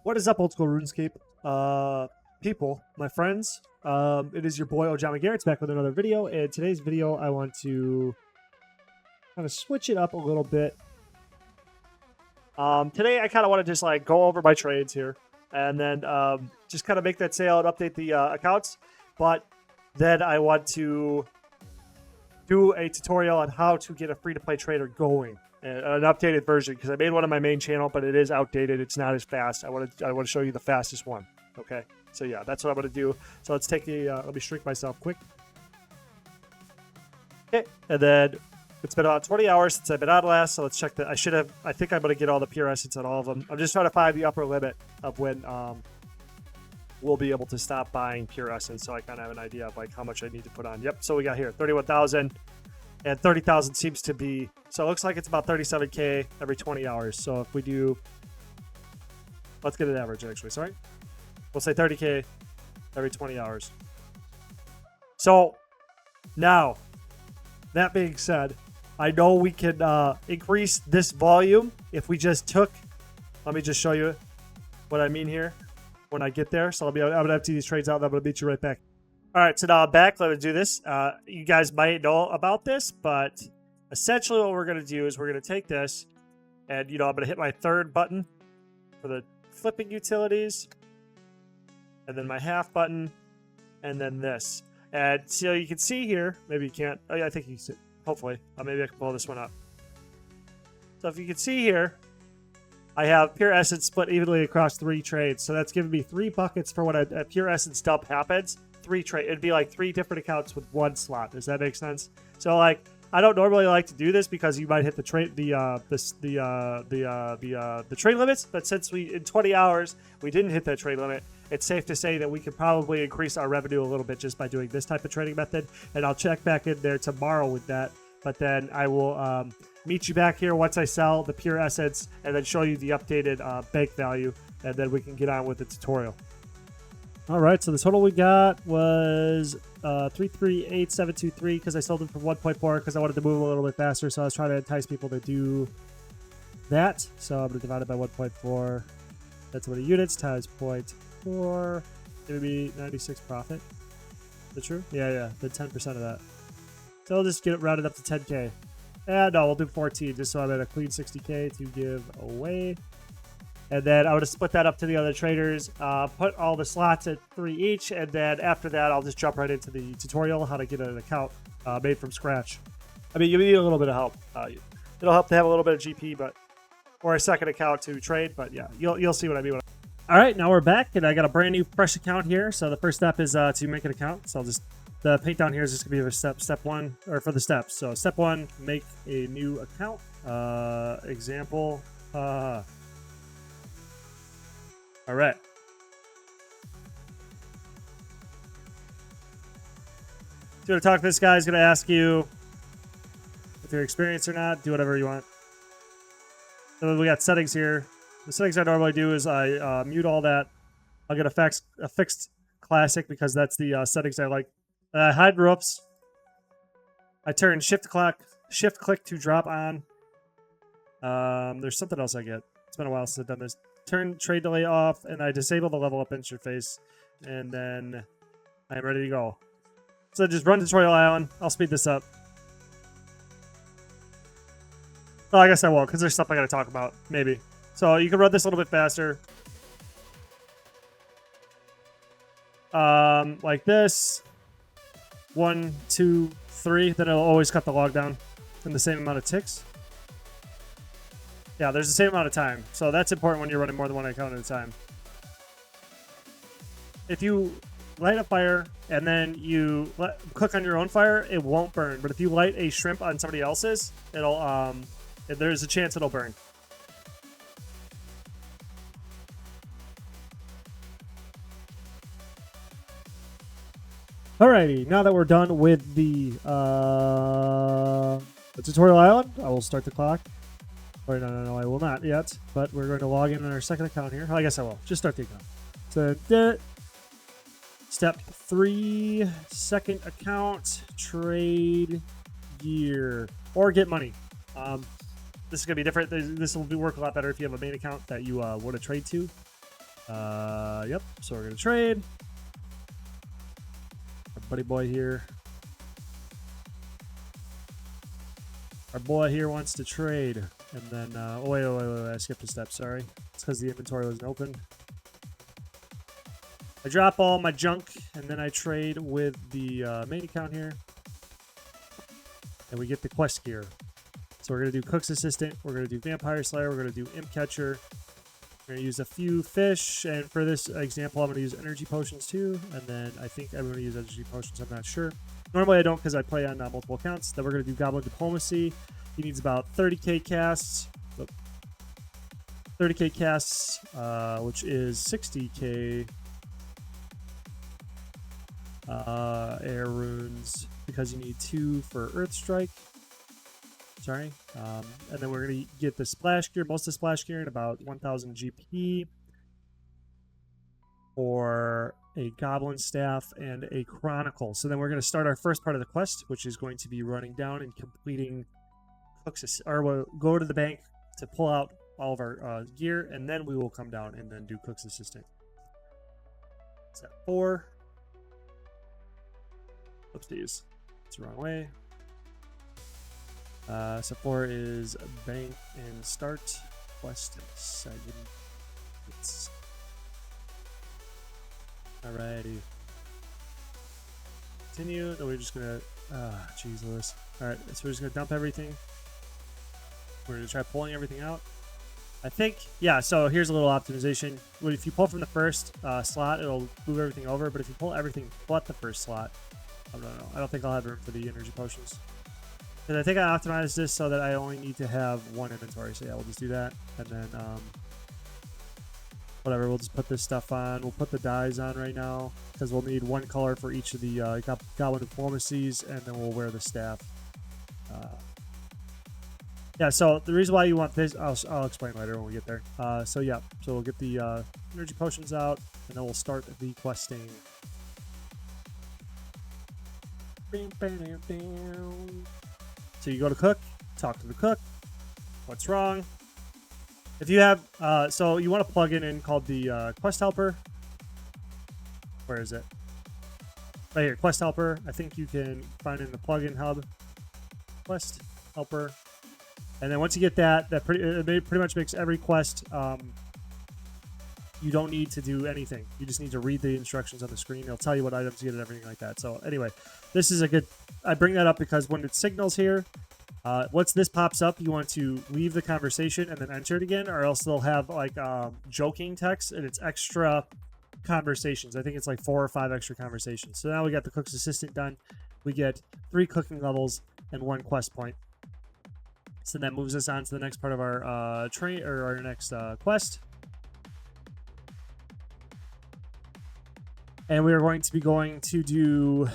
What is up, old school RuneScape people, my friends? It is your boy Ojama Garrett's back with another video. In today's video, I want to kind of switch it up a little bit. Today, I kind of want to just like go over my trades here, and then just kind of make that sale and update the accounts. But then I want to do a tutorial on how to get a free-to-play trader going. An updated version, because I made one on my main channel, but it is outdated. It's not as fast. I want to show you the fastest one. Okay, so yeah, that's what I'm going to do. So let's take a let me shrink myself quick. Okay, and then it's been about 20 hours since I've been on last. So let's check that. I think I'm going to get all the pure essence on all of them. I'm just trying to find the upper limit of when we'll be able to stop buying pure essence, so I kind of have an idea of like how much I need to put on. Yep. So we got here 31,000. And 30,000 seems to be, so it looks like it's about 37K every 20 hours. So if we do, let's get an average actually, sorry. We'll say 30K every 20 hours. So now, that being said, I know we can increase this volume if we just took, let me just show you what I mean here when I get there. So I'm going to empty these trades out and I'm going to meet you right back. All right, so now I'm back. Let me do this. You guys might know about this, but essentially what we're going to do is we're going to take this and, I'm going to hit my third button for the flipping utilities, and then my half button, and then this. And so you can see here, maybe you can't. Oh, yeah, I think you can see, hopefully. Maybe I can pull this one up. So if you can see here, I have pure essence split evenly across 3 trades. So that's giving me 3 buckets for when a pure essence dump happens. 3 trade. It'd be like 3 different accounts with 1 slot. Does that make sense? So like, I don't normally like to do this because you might hit the trade the trade limits. But since in 20 hours we didn't hit that trade limit, it's safe to say that we could probably increase our revenue a little bit just by doing this type of trading method. And I'll check back in there tomorrow with that. But then I will meet you back here once I sell the pure essence and then show you the updated bank value, and then we can get on with the tutorial. All right, so the total we got was 338,723 because I sold them for 1.4 because I wanted to move a little bit faster. So I was trying to entice people to do that. So I'm going to divide it by 1.4. That's how many units times 0.4. Maybe 96 profit. Is that true? Yeah. Then 10% of that. So I'll just get it rounded up to 10K. And no, we'll do 14 just so I'm at a clean 60K to give away. And then I would have split that up to the other traders, put all the slots at 3 each, and then after that, I'll just jump right into the tutorial how to get an account made from scratch. I mean, you need a little bit of help. It'll help to have a little bit of GP, or a second account to trade. But yeah, you'll see what I mean. All right, now we're back, and I got a brand new fresh account here. So the first step is to make an account. So the paint down here is just gonna be for step 1, or for the steps. So step 1, make a new account. Example. All right. So to talk to this guy, he's going to ask you if you're experienced or not. Do whatever you want. So we got settings here. The settings I normally do is I mute all that. I'll get a fixed classic because that's the settings I like. Hide roofs. I turn shift click to drop on. There's something else I get. It's been a while since I've done this. Turn trade delay off, and I disable the level up interface, and then I'm ready to go. So just run tutorial island. I'll speed this up. Oh, I guess I won't because there's stuff I gotta talk about, maybe. So you can run this a little bit faster. Like this. 1, 2, 3. Then it'll always cut the log down in the same amount of ticks. Yeah, there's the same amount of time. So that's important when you're running more than 1 account at a time. If you light a fire and then you click on your own fire, it won't burn. But if you light a shrimp on somebody else's, it'll there's a chance it'll burn. Alrighty, now that we're done with the tutorial island, I will start the clock. Or no, I will not yet. But we're going to log in on our second account here. I guess I will. Just start the account. So, step 3, second account, trade gear, or get money. This is going to be different. This will work a lot better if you have a main account that you want to trade to. Yep. So we're gonna trade. Our buddy boy here. Our boy here wants to trade, and then oh wait, I skipped a step. Sorry, it's because the inventory wasn't open. I drop all my junk, and then I trade with the main account here, and we get the quest gear. So we're gonna do Cook's Assistant, we're gonna do Vampire Slayer, we're gonna do Imp Catcher. We're gonna use a few fish, and for this example, I'm gonna use energy potions too, and then I think I'm gonna use energy potions. I'm not sure. Normally I don't because I play on multiple accounts. Then we're gonna do Goblin Diplomacy. He needs about 30k casts. 30k casts, which is 60k air runes, because you need 2 for Earth Strike. Sorry. And then we're going to get the splash gear, most of the splash gear, in about 1000 GP for a goblin staff and a chronicle. So then we're going to start our first part of the quest, which is going to be running down and completing Cook's, or we'll go to the bank to pull out all of our gear, and then we will come down and then do Cook's Assistant. Step 4. Oopsies. It's the wrong way. Step 4 is bank and start quest segments. Alrighty. Continue. Then we're just gonna. Jeez, Lewis. Alright, so we're just gonna dump everything. We're gonna try pulling everything out. I think, yeah, so here's a little optimization. If you pull from the first slot, it'll move everything over, but if you pull everything but the first slot, I don't know. I don't think I'll have room for the energy potions. Because I think I optimized this so that I only need to have 1 inventory. So yeah, we'll just do that. And then, whatever, we'll just put this stuff on. We'll put the dyes on right now, because we'll need 1 color for each of the Goblin Diplomacies, and then we'll wear the staff. Yeah, so the reason why you want this, I'll explain later when we get there. So yeah, so we'll get the energy potions out, and then we'll start the questing. So you go to Cook, talk to the cook. What's wrong? If you have, so you want a plugin in called the Quest Helper. Where is it? Right here, Quest Helper. I think you can find it in the plugin hub. Quest Helper. And then once you get that, it pretty much makes every quest. You don't need to do anything. You just need to read the instructions on the screen. It'll tell you what items you get and everything like that. So anyway, this is a good... I bring that up because when it signals here, once this pops up, you want to leave the conversation and then enter it again, or else they'll have like joking text, and it's extra conversations. I think it's like 4 or 5 extra conversations. So now we got the Cook's Assistant done. We get 3 cooking levels and 1 quest point. So that moves us on to the next part of our train, or our next quest. And we are going to be going to do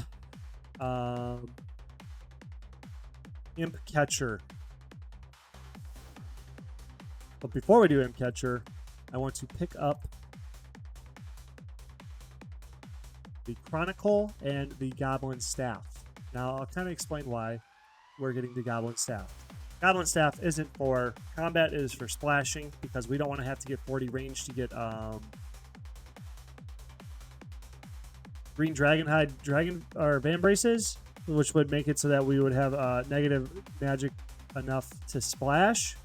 Imp Catcher. But before we do Imp Catcher, I want to pick up the Chronicle and the Goblin Staff. Now, I'll kind of explain why we're getting the Goblin Staff. Goblin Staff isn't for combat, it is for splashing, because we don't want to have to get 40 range to get green dragonhide or van braces, which would make it so that we would have negative magic enough to splash.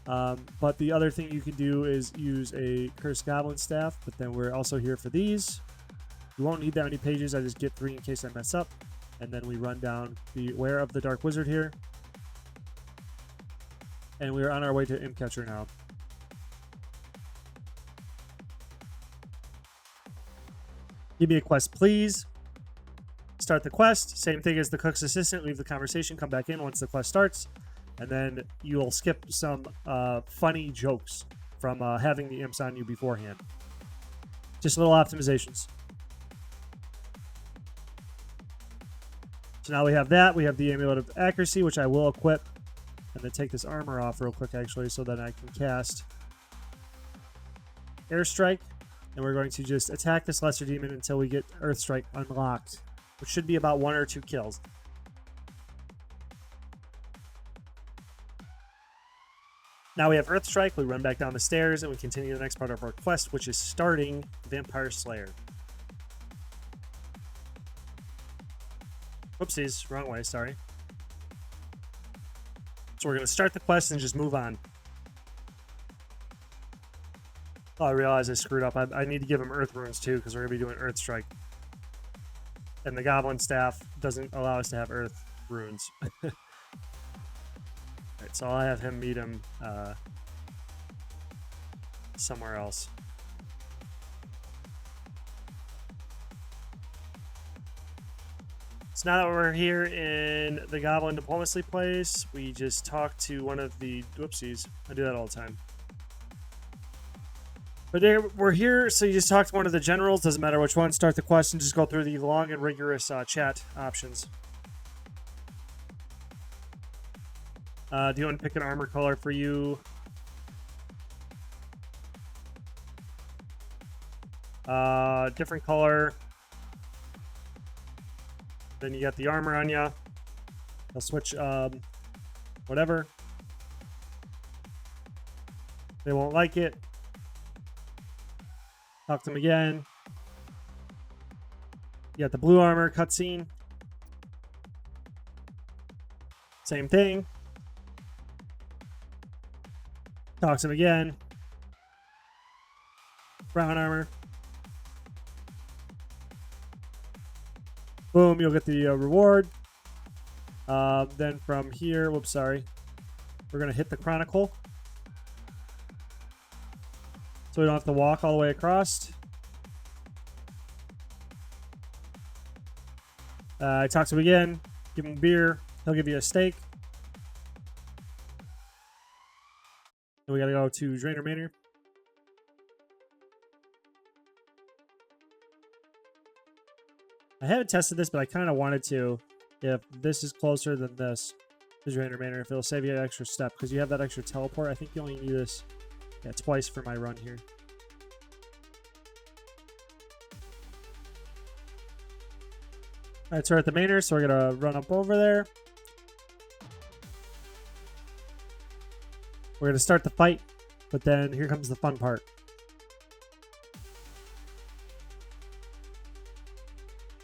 But the other thing you can do is use a Cursed Goblin Staff, but then we're also here for these. You won't need that many pages, I just get 3 in case I mess up. And then we run down, beware of the Dark Wizard here. And we are on our way to Imp Catcher now. Give me a quest, please. Start the quest. Same thing as the Cook's Assistant. Leave the conversation, come back in once the quest starts. And then you'll skip some funny jokes from having the imps on you beforehand. Just little optimizations. So now we have that. We have the Amulet of Accuracy, which I will equip. And then take this armor off real quick, actually, so that I can cast Airstrike. And we're going to just attack this Lesser Demon until we get Earth Strike unlocked, which should be about 1 or 2 kills. Now we have Earth Strike. We run back down the stairs and we continue the next part of our quest, which is starting Vampire Slayer. Whoopsies, wrong way, sorry. So we're going to start the quest and just move on. Oh, I realize I screwed up. I need to give him Earth Runes too, because we're going to be doing Earth Strike. And the Goblin Staff doesn't allow us to have Earth Runes. Alright, so I'll have him meet him somewhere else. So now that we're here in the Goblin Diplomacy place, we just talk to one of the... Whoopsies. I do that all the time. But we're here, so you just talk to one of the generals. Doesn't matter which one. Start the quest and just go through the long and rigorous chat options. Do you want to pick an armor color for you? Different color. Then you got the armor on you. I'll switch whatever. They won't like it. Talk to them again. You got the blue armor cutscene. Same thing. Talk to him again. Brown armor. Boom, you'll get the reward. Then from here, whoops, sorry. We're going to hit the Chronicle. So we don't have to walk all the way across. I talk to him again. Give him beer. He'll give you a steak. And we got to go to Drainer Manor. I haven't tested this, but I kind of wanted to. If this is closer than this, the Drainer Manor, if it'll save you an extra step, because you have that extra teleport. I think you only need this twice for my run here. Alright, so we're at the Manor, so we're going to run up over there. We're going to start the fight, but then here comes the fun part.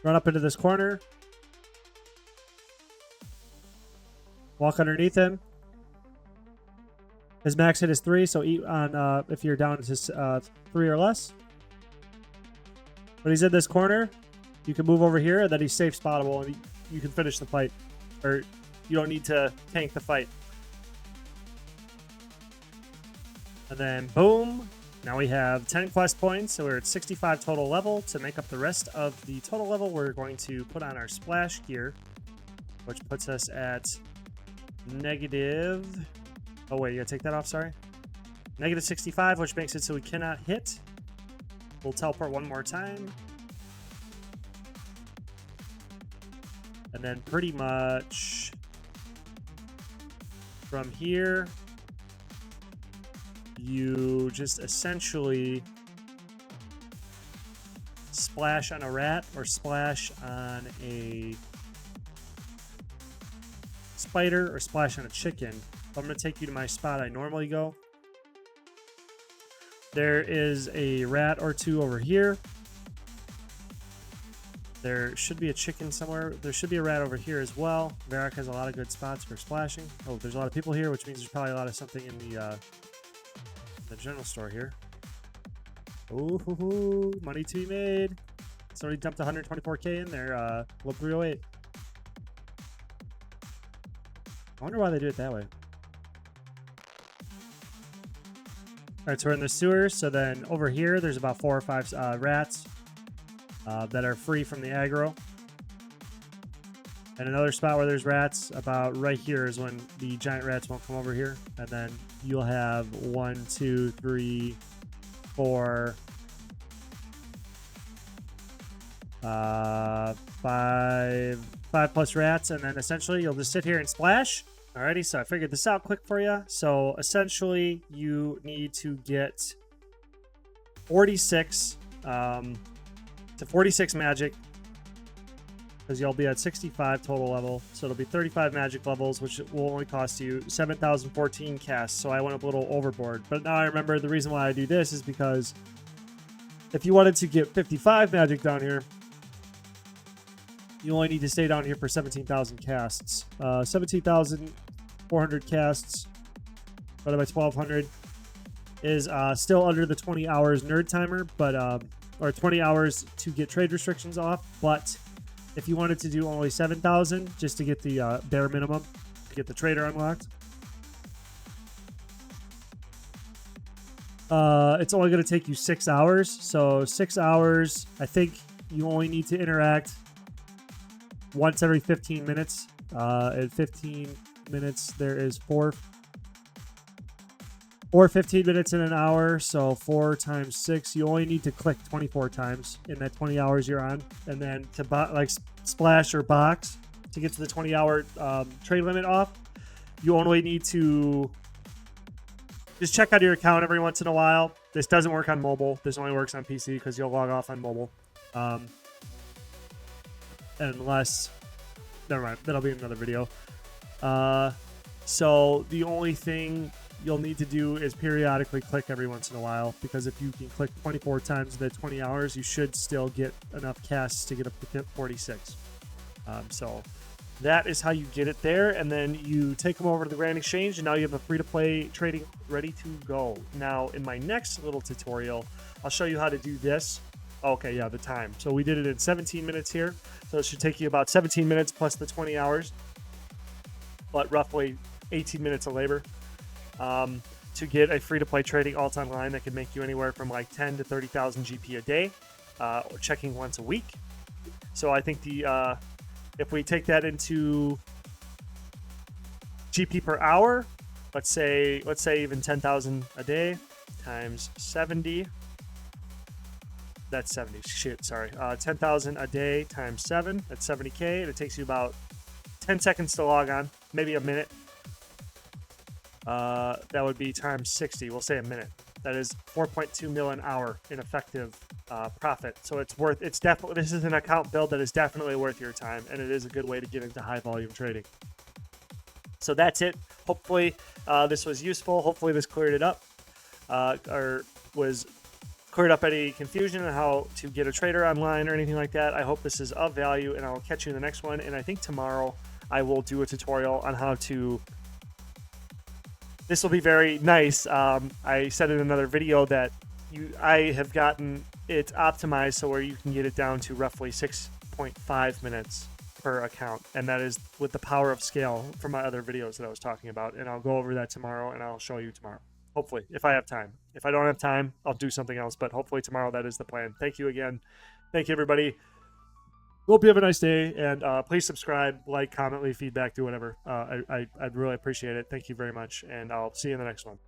Run up into this corner. Walk underneath him. His max hit is 3, so eat on if you're down to 3 or less. When he's in this corner, you can move over here, and then he's safe spottable, and you can finish the fight. Or you don't need to tank the fight. And then, boom. Now we have 10 quest points, so we're at 65 total level. To make up the rest of the total level, we're going to put on our splash gear, which puts us at negative... Oh, wait, you gotta take that off, sorry. Negative 65, which makes it so we cannot hit. We'll teleport one more time. And then pretty much from here, you just essentially splash on a rat or splash on a spider or splash on a chicken. I'm going to take you to my spot I normally go. There is a rat or two over here. There should be a chicken somewhere. There should be a rat over here as well. Varric has a lot of good spots for splashing. Oh, there's a lot of people here, which means there's probably a lot of something in the general store here. Ooh, money to be made. Somebody dumped 124k in there. Look 308. I wonder why they do it that way. Alright, so we're in the sewers. So then over here, there's about 4 or 5 rats that are free from the aggro. And another spot where there's rats, about right here, is when the giant rats won't come over here. And then you'll have 1, 2, 3, 4, 5 plus rats. And then essentially you'll just sit here and splash. Alrighty, so I figured this out quick for you. So essentially you need to get 46 to 46 magic because you'll be at 65 total level. So it'll be 35 magic levels, which will only cost you 7,014 casts. So I went a little overboard. But now I remember the reason why I do this is because if you wanted to get 55 magic down here, you only need to stay down here for 17,000 casts. 17,400 casts divided by 1,200 is still under the 20 hours nerd timer, but or 20 hours to get trade restrictions off. But if you wanted to do only 7,000 just to get the bare minimum to get the trader unlocked, it's only going to take you 6 hours. So 6 hours, I think you only need to interact once every 15 minutes. At 15 minutes, there is four 15 minutes in an hour, so 4 times 6. You only need to click 24 times in that 20 hours you're on, and then to like splash or box to get to the 20-hour trade limit off, you only need to just check out your account every once in a while. This doesn't work on mobile. This only works on PC because you'll log off on mobile. Unless, never mind, that'll be another video. So the only thing you'll need to do is periodically click every once in a while, because if you can click 24 times in the 20 hours, you should still get enough casts to get up to 46. So that is how you get it there, and then you take them over to the Grand Exchange, and now you have a free-to-play trading ready to go. Now, in my next little tutorial, I'll show you how to do this. Okay, yeah, the time. So we did it in 17 minutes here, so it should take you about 17 minutes plus the 20 hours, but roughly 18 minutes of labor. To get a free-to-play trading alt online that can make you anywhere from like 10 to 30,000 GP a day, or checking once a week. So I think the if we take that into GP per hour, let's say even 10,000 a day times 70. That's 70. Shit, sorry. 10,000 a day times 7. That's 70K, and it takes you about 10 seconds to log on, maybe a minute. That would be times 60. We'll say a minute. That is 4.2 mil an hour in effective profit. So it's definitely, this is an account build that is definitely worth your time, and it is a good way to get into high volume trading. So that's it. Hopefully this was useful. Hopefully this cleared it up, or was cleared up any confusion on how to get a trader online or anything like that. I hope this is of value, and I will catch you in the next one. And I think tomorrow I will do a tutorial on how to. This will be very nice. I said in another video that I have gotten it optimized so where you can get it down to roughly 6.5 minutes per account, and that is with the power of scale from my other videos that I was talking about. And I'll go over that tomorrow, and I'll show you tomorrow. Hopefully, if I have time. If I don't have time, I'll do something else, but hopefully tomorrow that is the plan. Thank you again. Thank you, everybody. Hope you have a nice day, and please subscribe, like, comment, leave feedback, do whatever. I'd really appreciate it. Thank you very much, and I'll see you in the next one.